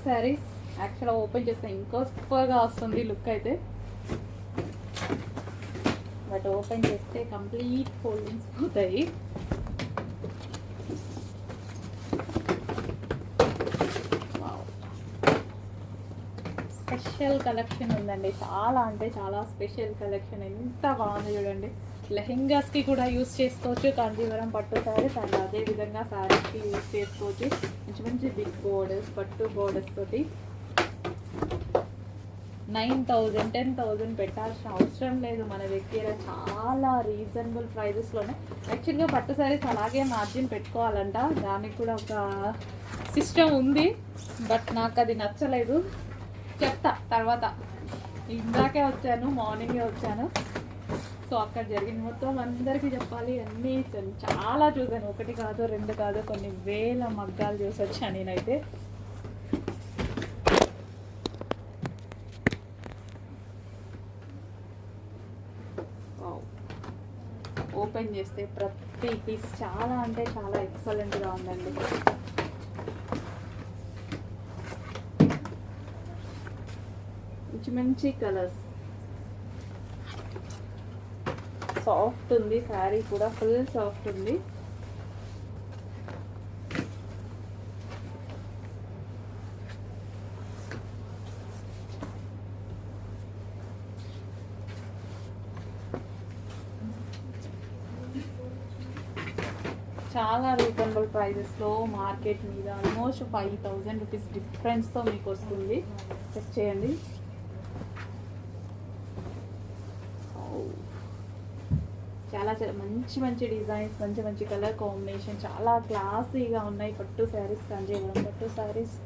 శారీస్ యాక్చువల్గా ఓపెన్ చేస్తే ఇంకో సూపర్గా వస్తుంది లుక్ అయితే, బట్ ఓపెన్ చేస్తే కంప్లీట్ ఫోల్డింగ్స్ పోతాయి. స్పెషల్ కలెక్షన్ ఉందండి, చాలా అంటే చాలా స్పెషల్ కలెక్షన్. ఎంత బాగుంది చూడండి. లెహెంగాస్కి కూడా యూస్ చేసుకోవచ్చు కాంజీవరం పట్టు శారీస్, అండ్ అదేవిధంగా శారీస్కి యూస్ చేసుకోవచ్చు. మంచి మంచి బిగ్ బోర్డర్స్, పట్టు బోర్డర్స్ తోటి 9,000 10,000 పెట్టాల్సిన అవసరం లేదు మన దగ్గర. చాలా రీజనబుల్ ప్రైజెస్లోనే. యాక్చువల్గా పట్టు శారీస్ అలాగే మార్జిన్ పెట్టుకోవాలంట, దానికి కూడా ఒక సిస్టమ్ ఉంది, బట్ నాకు అది నచ్చలేదు. చెప్తా తర్వాత. ఇందాకే వచ్చాను, మార్నింగే వచ్చాను, సో అక్కడ జరిగింది మొత్తం అందరికీ చెప్పాలి. అన్నీ చాలా చూసాను, ఒకటి కాదు రెండు కాదు, కొన్ని వేల మగ్గాలు చూసి వచ్చాను నేనైతే. ఓపెన్ చేస్తే ప్రతి పీస్ చాలా అంటే చాలా ఎక్సలెంట్గా ఉందండి. మంచి మంచి కలర్స్, సాఫ్ట్ ఉంది శారీ కూడా, ఫుల్ సాఫ్ట్ ఉంది. చాలా రీజనబుల్ ప్రైజెస్లో మార్కెట్ మీద ఆల్మోస్ట్ 5,000 రూపీస్ డిఫరెన్స్తో మీకు వస్తుంది. చెక్ చేయండి. చాలా చాలా మంచి మంచి డిజైన్స్, మంచి మంచి కలర్ కాంబినేషన్, చాలా క్లాసీగా ఉన్నాయి పట్టు శారీస్, కాంజీవరం పట్టు శారీస్.